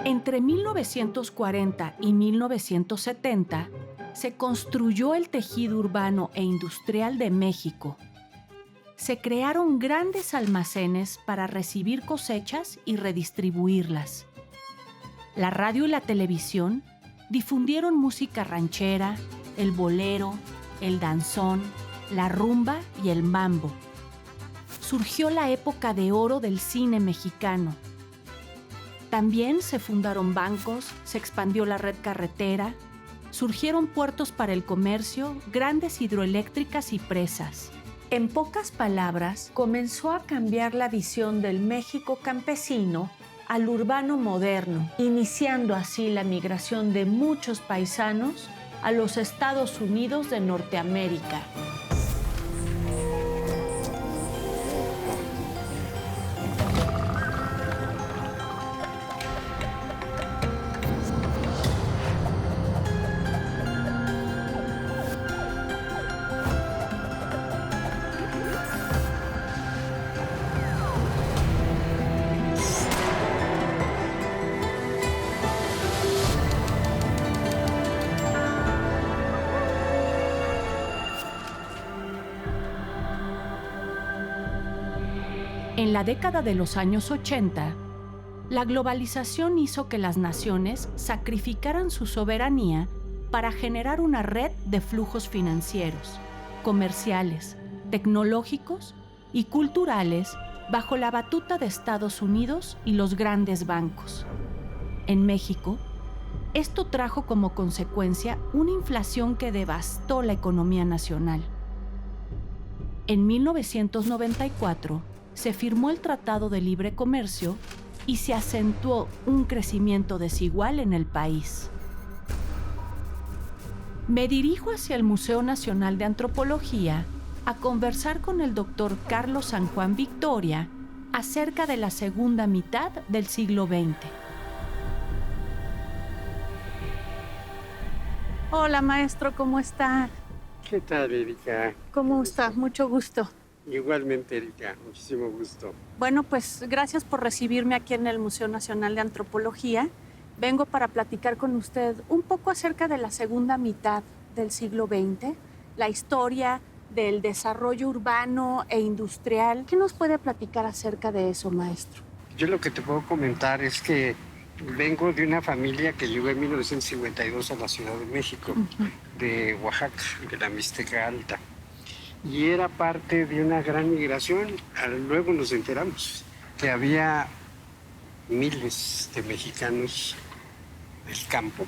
Entre 1940 y 1970 se construyó el tejido urbano e industrial de México. Se crearon grandes almacenes para recibir cosechas y redistribuirlas. La radio y la televisión difundieron música ranchera, el bolero, el danzón, la rumba y el mambo. Surgió la época de oro del cine mexicano. También se fundaron bancos, se expandió la red carretera, surgieron puertos para el comercio, grandes hidroeléctricas y presas. En pocas palabras, comenzó a cambiar la visión del México campesino al urbano moderno, iniciando así la migración de muchos paisanos a los Estados Unidos de Norteamérica. En la década de los años 80, la globalización hizo que las naciones sacrificaran su soberanía para generar una red de flujos financieros, comerciales, tecnológicos y culturales bajo la batuta de Estados Unidos y los grandes bancos. En México, esto trajo como consecuencia una inflación que devastó la economía nacional. En 1994, se firmó el Tratado de Libre Comercio y se acentuó un crecimiento desigual en el país. Me dirijo hacia el Museo Nacional de Antropología a conversar con el doctor Carlos San Juan Victoria acerca de la segunda mitad del siglo XX. Hola, maestro, ¿cómo está? ¿Qué tal, Erika? ¿Cómo está? Mucho gusto. Igualmente, Erika, muchísimo gusto. Bueno, pues gracias por recibirme aquí en el Museo Nacional de Antropología. Vengo para platicar con usted un poco acerca de la segunda mitad del siglo XX, la historia del desarrollo urbano e industrial. ¿Qué nos puede platicar acerca de eso, maestro? Yo lo que te puedo comentar es que vengo de una familia que llegó en 1952 a la Ciudad de México, de Oaxaca, de la Mixteca Alta. Y era parte de una gran migración. Luego nos enteramos que había miles de mexicanos del campo,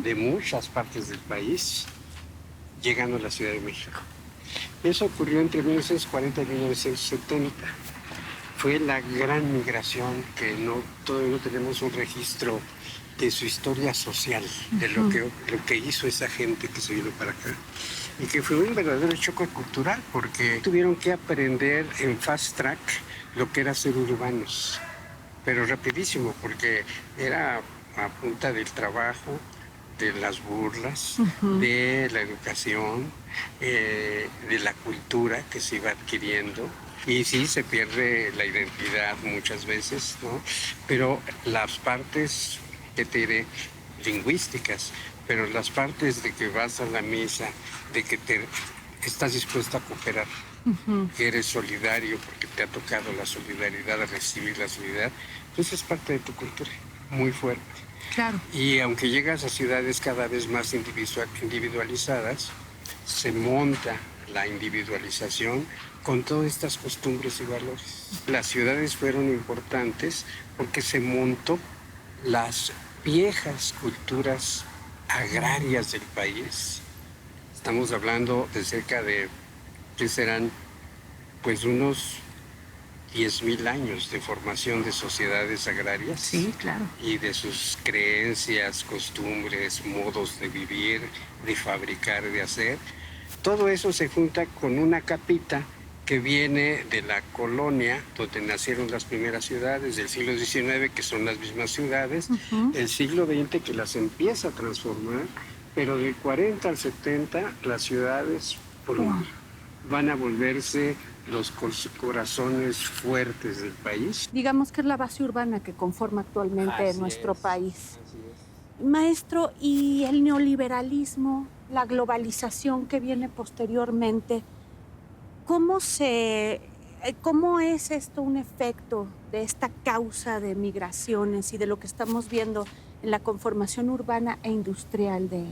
de muchas partes del país, llegando a la Ciudad de México. Eso ocurrió entre 1940 y 1970. Fue la gran migración que todavía no tenemos un registro de su historia social, de lo que hizo esa gente que se vino para acá. Y que fue un verdadero choque cultural, porque tuvieron que aprender en fast track lo que era ser urbanos, pero rapidísimo, porque era a punta del trabajo, de las burlas, de la educación, de la cultura que se iba adquiriendo. Y sí, se pierde la identidad muchas veces, ¿no? Pero las partes, que te diré, lingüísticas, pero las partes de que vas a la misa, de que estás dispuesto a cooperar, que eres solidario porque te ha tocado la solidaridad, a recibir la solidaridad, pues es parte de tu cultura, muy fuerte. Claro. Y aunque llegas a ciudades cada vez más individualizadas, se monta la individualización con todas estas costumbres y valores. Las ciudades fueron importantes porque se montó las viejas culturas agrarias del país. Estamos hablando de cerca de, que serán pues unos 10,000 años de formación de sociedades agrarias. Sí, claro. Y de sus creencias, costumbres, modos de vivir, de fabricar, de hacer. Todo eso se junta con una capita que viene de la colonia donde nacieron las primeras ciudades del siglo XIX, que son las mismas ciudades, el siglo XX que las empieza a transformar, pero del 40 al 70 las ciudades van a volverse los corazones fuertes del país. Digamos que es la base urbana que conforma actualmente nuestro país. Así es. Maestro, ¿y el neoliberalismo, la globalización que viene posteriormente, cómo es esto un efecto de esta causa de migraciones y de lo que estamos viendo en la conformación urbana e industrial de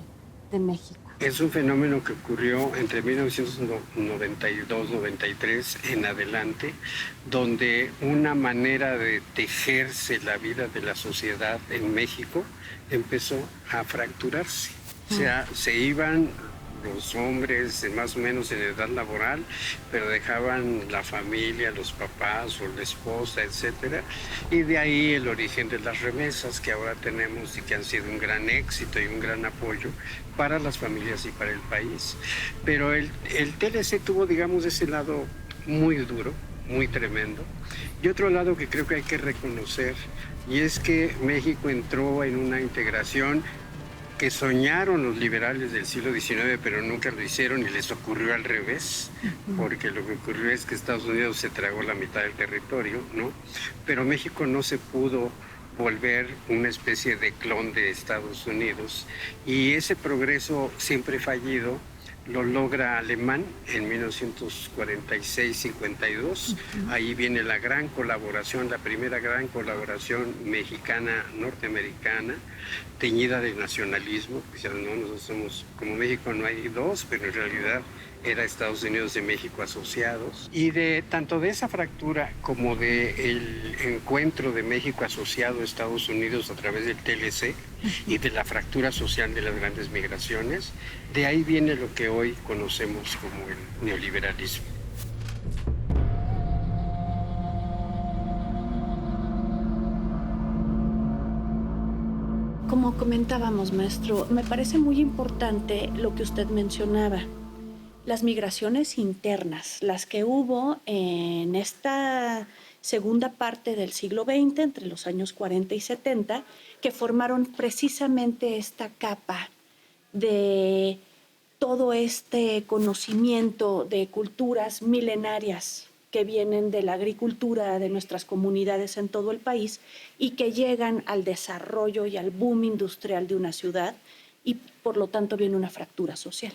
México? Es un fenómeno que ocurrió entre 1992-93 en adelante, donde una manera de tejerse la vida de la sociedad en México empezó a fracturarse. O sea, se iban los hombres más o menos en edad laboral, pero dejaban la familia, los papás o la esposa, etcétera, y de ahí el origen de las remesas que ahora tenemos y que han sido un gran éxito y un gran apoyo para las familias y para el país. Pero el TLC tuvo, digamos, ese lado muy duro, muy tremendo, y otro lado que creo que hay que reconocer, y es que México entró en una integración que soñaron los liberales del siglo XIX, pero nunca lo hicieron y les ocurrió al revés, porque lo que ocurrió es que Estados Unidos se tragó la mitad del territorio, ¿no? Pero México no se pudo volver una especie de clon de Estados Unidos, y ese progreso siempre fallido lo logra Alemán en 1946-52. Ahí viene la gran colaboración, la primera gran colaboración mexicana-norteamericana, teñida de nacionalismo. Dijeron, no, nosotros somos, como México no hay dos, pero en realidad era Estados Unidos y México asociados. Y tanto de esa fractura como del encuentro de México asociado a Estados Unidos a través del TLC y de la fractura social de las grandes migraciones, de ahí viene lo que hoy conocemos como el neoliberalismo. Como comentábamos, maestro, me parece muy importante lo que usted mencionaba. Las migraciones internas, las que hubo en esta segunda parte del siglo XX, entre los años 40 y 70, que formaron precisamente esta capa de todo este conocimiento de culturas milenarias que vienen de la agricultura de nuestras comunidades en todo el país y que llegan al desarrollo y al boom industrial de una ciudad, y por lo tanto viene una fractura social.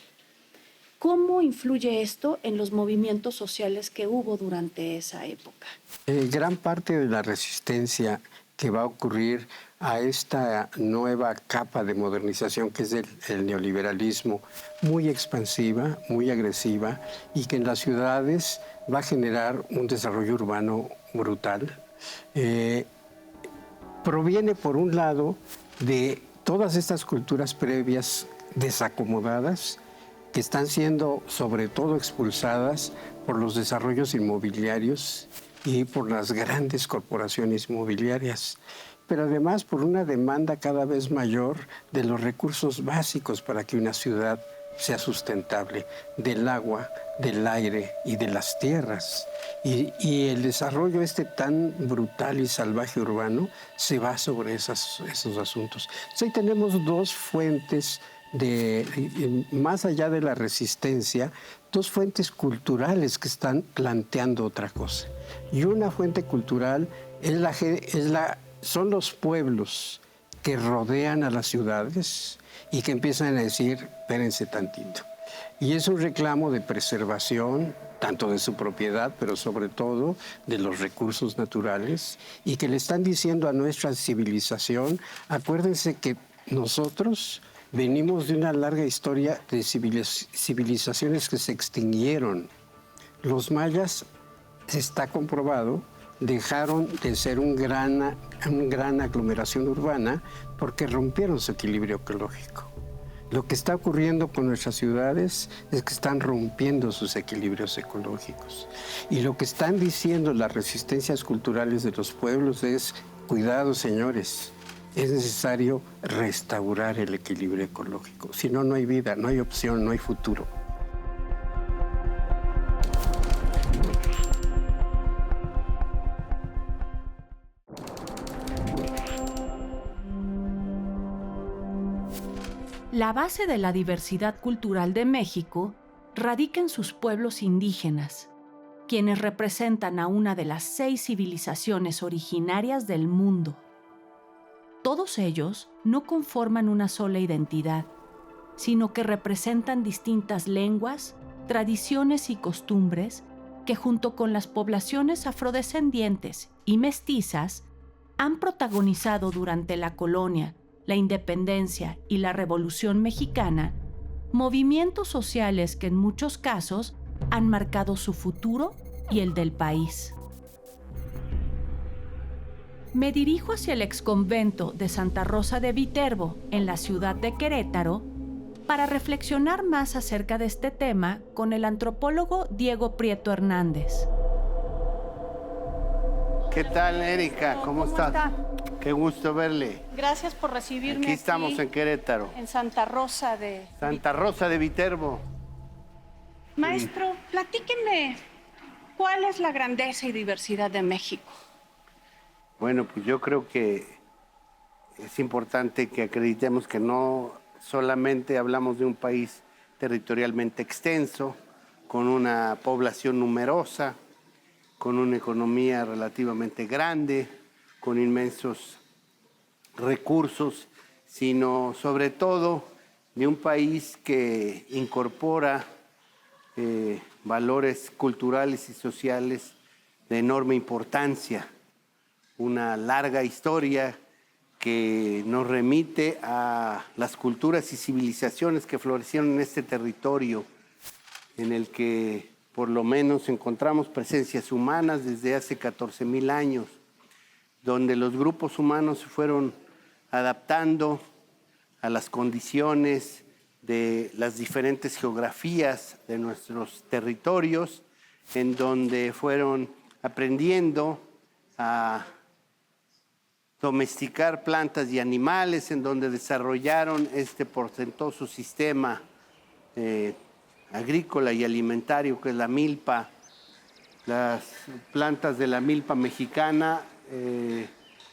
¿Cómo influye esto en los movimientos sociales que hubo durante esa época? Gran parte de la resistencia que va a ocurrir a esta nueva capa de modernización que es el neoliberalismo, muy expansiva, muy agresiva, y que en las ciudades va a generar un desarrollo urbano brutal, proviene por un lado de todas estas culturas previas desacomodadas, que están siendo sobre todo expulsadas por los desarrollos inmobiliarios y por las grandes corporaciones inmobiliarias, pero además por una demanda cada vez mayor de los recursos básicos para que una ciudad sea sustentable, del agua, del aire y de las tierras. Y el desarrollo tan brutal y salvaje urbano se va sobre esos asuntos. Entonces, ahí tenemos dos fuentes más allá de la resistencia, dos fuentes culturales que están planteando otra cosa. Y una fuente cultural son los pueblos que rodean a las ciudades y que empiezan a decir, espérense tantito. Y es un reclamo de preservación, tanto de su propiedad, pero sobre todo de los recursos naturales, y que le están diciendo a nuestra civilización, acuérdense que nosotros venimos de una larga historia de civilizaciones que se extinguieron. Los mayas, está comprobado, dejaron de ser una gran aglomeración urbana porque rompieron su equilibrio ecológico. Lo que está ocurriendo con nuestras ciudades es que están rompiendo sus equilibrios ecológicos. Y lo que están diciendo las resistencias culturales de los pueblos es, cuidado, señores, es necesario restaurar el equilibrio ecológico. Si no, no hay vida, no hay opción, no hay futuro. La base de la diversidad cultural de México radica en sus pueblos indígenas, quienes representan a una de las 6 civilizaciones originarias del mundo. Todos ellos no conforman una sola identidad, sino que representan distintas lenguas, tradiciones y costumbres que junto con las poblaciones afrodescendientes y mestizas han protagonizado durante la colonia, la independencia y la Revolución Mexicana movimientos sociales que en muchos casos han marcado su futuro y el del país. Me dirijo hacia el exconvento de Santa Rosa de Viterbo, en la ciudad de Querétaro, para reflexionar más acerca de este tema con el antropólogo Diego Prieto Hernández. ¿Qué tal, Erika? ¿Cómo estás? Qué gusto verle. Gracias por recibirme. Aquí estamos en Querétaro. En Santa Rosa de Viterbo. Maestro, platíqueme, ¿cuál es la grandeza y diversidad de México? Bueno, pues yo creo que es importante que acreditemos que no solamente hablamos de un país territorialmente extenso, con una población numerosa, con una economía relativamente grande, con inmensos recursos, sino sobre todo de un país que incorpora valores culturales y sociales de enorme importancia, una larga historia que nos remite a las culturas y civilizaciones que florecieron en este territorio, en el que por lo menos encontramos presencias humanas desde hace 14,000 años, donde los grupos humanos se fueron adaptando a las condiciones de las diferentes geografías de nuestros territorios, en donde fueron aprendiendo a domesticar plantas y animales, en donde desarrollaron este portentoso sistema agrícola y alimentario que es la milpa. Las plantas de la milpa mexicana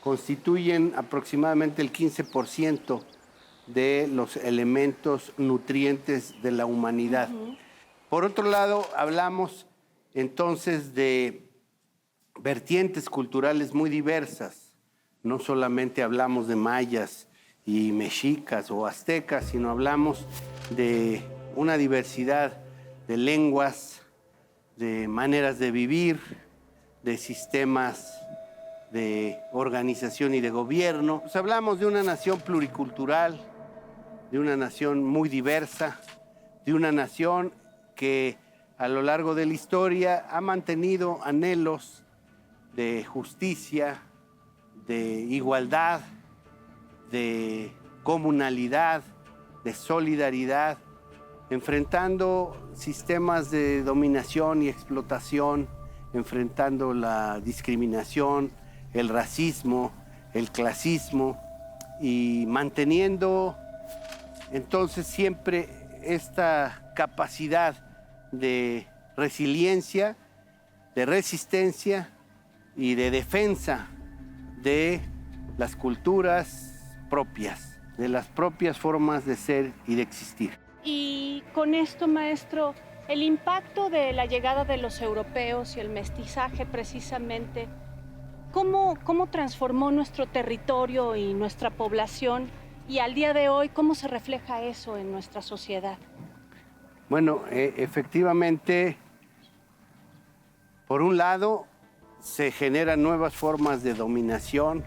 constituyen aproximadamente el 15% de los elementos nutrientes de la humanidad. Por otro lado, hablamos entonces de vertientes culturales muy diversas. No solamente hablamos de mayas y mexicas o aztecas, sino hablamos de una diversidad de lenguas, de maneras de vivir, de sistemas de organización y de gobierno. Pues hablamos de una nación pluricultural, de una nación muy diversa, de una nación que a lo largo de la historia ha mantenido anhelos de justicia, de igualdad, de comunalidad, de solidaridad, enfrentando sistemas de dominación y explotación, enfrentando la discriminación, el racismo, el clasismo y manteniendo entonces siempre esta capacidad de resiliencia, de resistencia y de defensa de las culturas propias, de las propias formas de ser y de existir. Y con esto, maestro, el impacto de la llegada de los europeos y el mestizaje precisamente, ¿cómo transformó nuestro territorio y nuestra población? Y al día de hoy, ¿cómo se refleja eso en nuestra sociedad? Bueno, efectivamente, por un lado, se generan nuevas formas de dominación,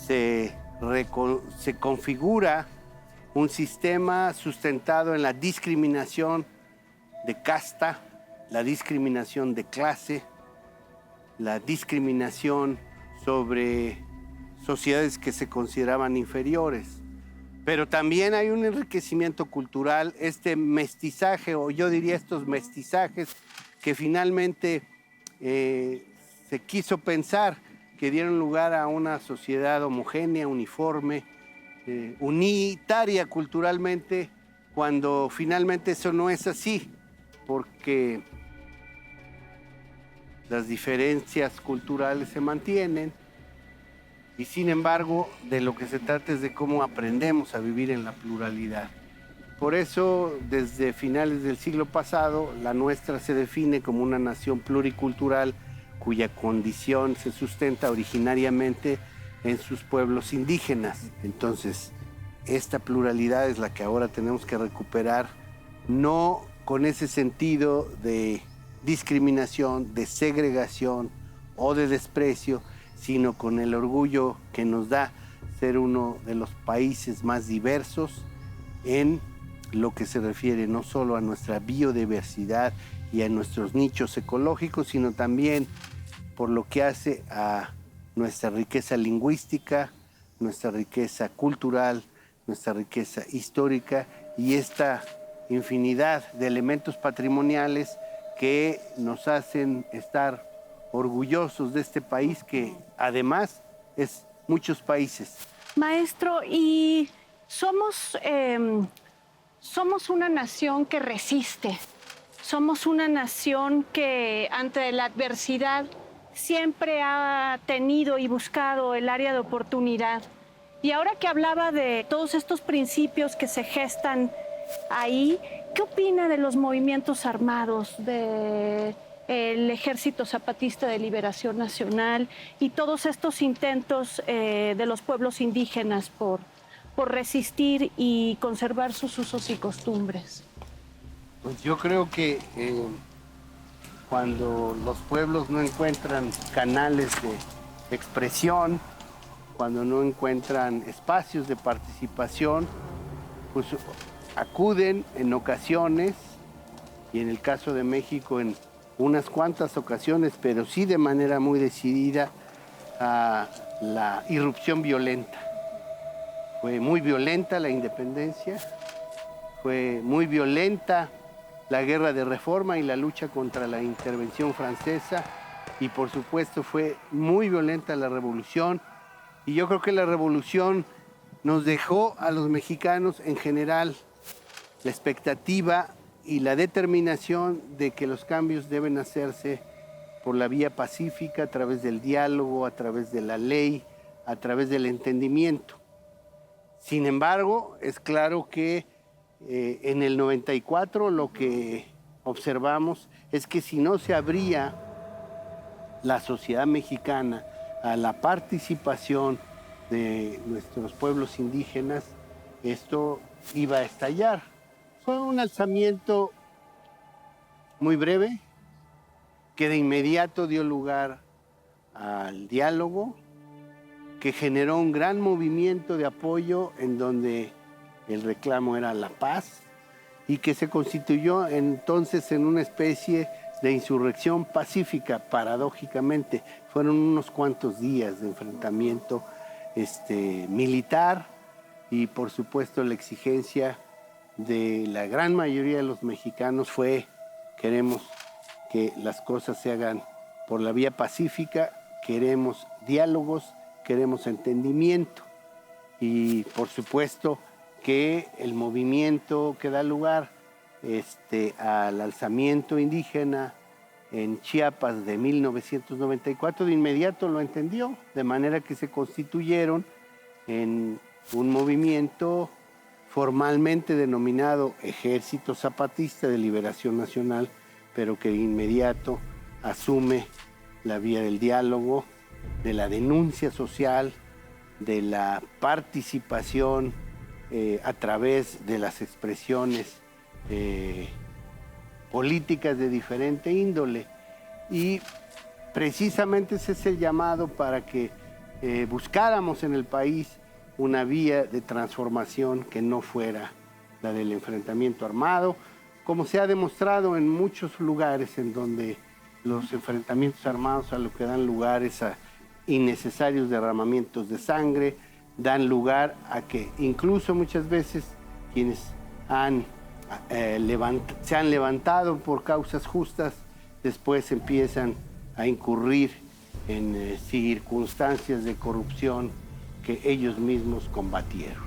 se configura un sistema sustentado en la discriminación de casta, la discriminación de clase, la discriminación sobre sociedades que se consideraban inferiores. Pero también hay un enriquecimiento cultural, este mestizaje, o yo diría estos mestizajes, que finalmente se quiso pensar que dieron lugar a una sociedad homogénea, uniforme, unitaria culturalmente, cuando finalmente eso no es así, porque las diferencias culturales se mantienen y sin embargo de lo que se trata es de cómo aprendemos a vivir en la pluralidad. Por eso, desde finales del siglo pasado, la nuestra se define como una nación pluricultural cuya condición se sustenta originariamente en sus pueblos indígenas. Entonces, esta pluralidad es la que ahora tenemos que recuperar, no con ese sentido de discriminación, de segregación o de desprecio, sino con el orgullo que nos da ser uno de los países más diversos en lo que se refiere no solo a nuestra biodiversidad y a nuestros nichos ecológicos, sino también por lo que hace a nuestra riqueza lingüística, nuestra riqueza cultural, nuestra riqueza histórica y esta infinidad de elementos patrimoniales que nos hacen estar orgullosos de este país que además es muchos países. Maestro, y somos una nación que resiste, somos una nación que ante la adversidad siempre ha tenido y buscado el área de oportunidad. Y ahora que hablaba de todos estos principios que se gestan ahí, ¿qué opina de los movimientos armados, del Ejército Zapatista de Liberación Nacional y todos estos intentos de los pueblos indígenas por resistir y conservar sus usos y costumbres? Pues yo creo que cuando los pueblos no encuentran canales de expresión, cuando no encuentran espacios de participación, pues acuden en ocasiones, y en el caso de México en unas cuantas ocasiones, pero sí de manera muy decidida, a la irrupción violenta. Fue muy violenta la independencia, fue muy violenta la guerra de reforma y la lucha contra la intervención francesa, y por supuesto fue muy violenta la revolución, y yo creo que la revolución nos dejó a los mexicanos en general la expectativa y la determinación de que los cambios deben hacerse por la vía pacífica, a través del diálogo, a través de la ley, a través del entendimiento. Sin embargo, es claro que en el 94 lo que observamos es que si no se abría la sociedad mexicana a la participación de nuestros pueblos indígenas, esto iba a estallar. Fue un alzamiento muy breve que de inmediato dio lugar al diálogo, que generó un gran movimiento de apoyo en donde el reclamo era la paz y que se constituyó entonces en una especie de insurrección pacífica. Paradójicamente, fueron unos cuantos días de enfrentamiento militar y por supuesto la exigencia de la gran mayoría de los mexicanos fue: queremos que las cosas se hagan por la vía pacífica, queremos diálogos, queremos entendimiento. Y por supuesto que el movimiento que da lugar al alzamiento indígena en Chiapas de 1994 de inmediato lo entendió, de manera que se constituyeron en un movimiento formalmente denominado Ejército Zapatista de Liberación Nacional, pero que de inmediato asume la vía del diálogo, de la denuncia social, de la participación a través de las expresiones políticas de diferente índole. Y precisamente ese es el llamado para que buscáramos en el país una vía de transformación que no fuera la del enfrentamiento armado, como se ha demostrado en muchos lugares en donde los enfrentamientos armados a lo que dan lugar es a innecesarios derramamientos de sangre, dan lugar a que incluso muchas veces quienes se han levantado por causas justas, después empiezan a incurrir en circunstancias de corrupción que ellos mismos combatieron.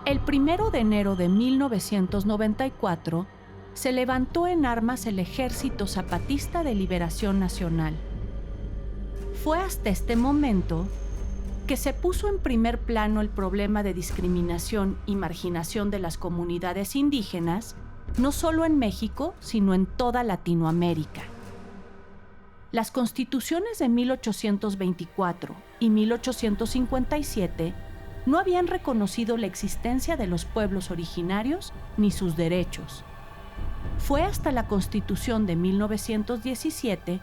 El 1 de enero de 1994 se levantó en armas el Ejército Zapatista de Liberación Nacional. Fue hasta este momento que se puso en primer plano el problema de discriminación y marginación de las comunidades indígenas, no solo en México, sino en toda Latinoamérica. Las constituciones de 1824 y 1857 no habían reconocido la existencia de los pueblos originarios ni sus derechos. Fue hasta la Constitución de 1917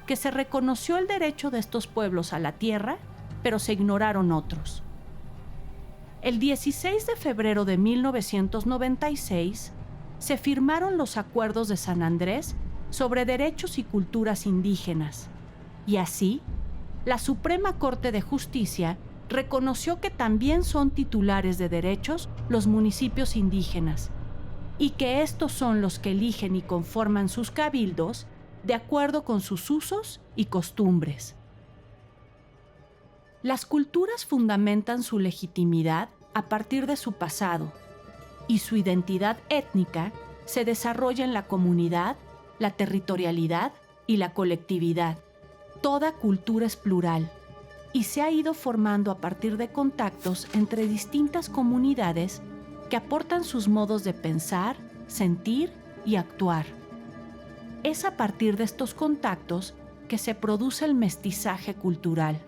que se reconoció el derecho de estos pueblos a la tierra, pero se ignoraron otros. El 16 de febrero de 1996 se firmaron los Acuerdos de San Andrés sobre derechos y culturas indígenas, y así, la Suprema Corte de Justicia reconoció que también son titulares de derechos los municipios indígenas, y que estos son los que eligen y conforman sus cabildos de acuerdo con sus usos y costumbres. Las culturas fundamentan su legitimidad a partir de su pasado, y su identidad étnica se desarrolla en la comunidad, la territorialidad y la colectividad. Toda cultura es plural y se ha ido formando a partir de contactos entre distintas comunidades que aportan sus modos de pensar, sentir y actuar. Es a partir de estos contactos que se produce el mestizaje cultural.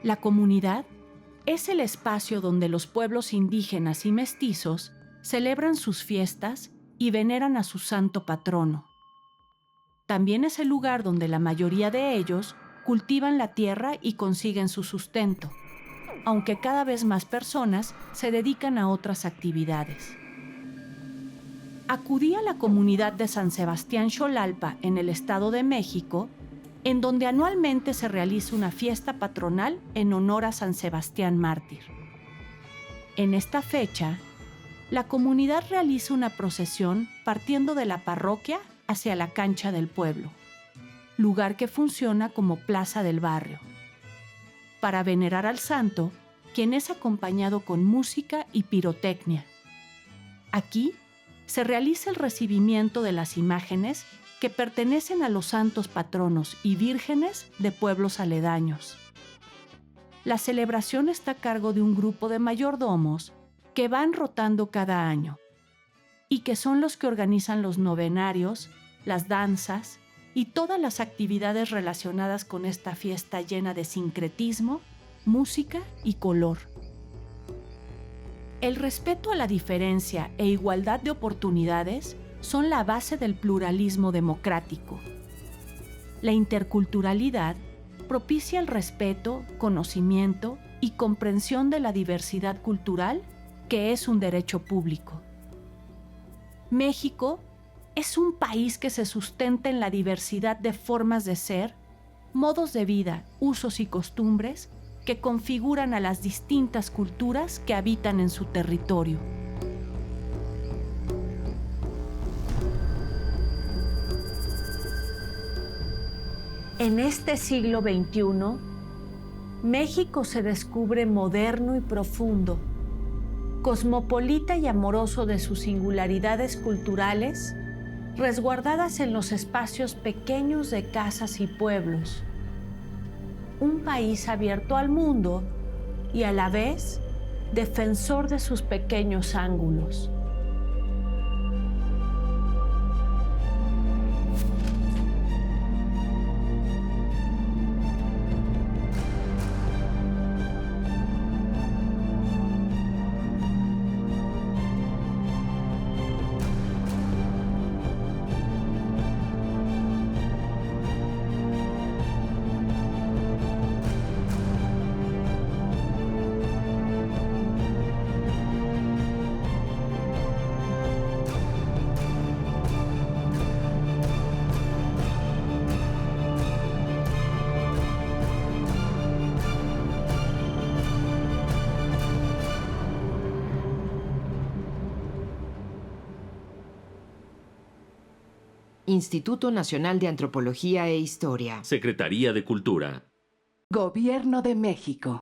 La comunidad es el espacio donde los pueblos indígenas y mestizos celebran sus fiestas y veneran a su santo patrono. También es el lugar donde la mayoría de ellos cultivan la tierra y consiguen su sustento, aunque cada vez más personas se dedican a otras actividades. Acudí a la comunidad de San Sebastián Xolalpa, en el Estado de México, en donde anualmente se realiza una fiesta patronal en honor a San Sebastián Mártir. En esta fecha, la comunidad realiza una procesión partiendo de la parroquia hacia la cancha del pueblo, lugar que funciona como plaza del barrio, para venerar al santo, quien es acompañado con música y pirotecnia. Aquí se realiza el recibimiento de las imágenes que pertenecen a los santos patronos y vírgenes de pueblos aledaños. La celebración está a cargo de un grupo de mayordomos que van rotando cada año y que son los que organizan los novenarios, las danzas y todas las actividades relacionadas con esta fiesta llena de sincretismo, música y color. El respeto a la diferencia e igualdad de oportunidades son la base del pluralismo democrático. La interculturalidad propicia el respeto, conocimiento y comprensión de la diversidad cultural, que es un derecho público. México es un país que se sustenta en la diversidad de formas de ser, modos de vida, usos y costumbres que configuran a las distintas culturas que habitan en su territorio. En este siglo XXI, México se descubre moderno y profundo, cosmopolita y amoroso de sus singularidades culturales, resguardadas en los espacios pequeños de casas y pueblos. Un país abierto al mundo y a la vez defensor de sus pequeños ángulos. Instituto Nacional de Antropología e Historia. Secretaría de Cultura. Gobierno de México.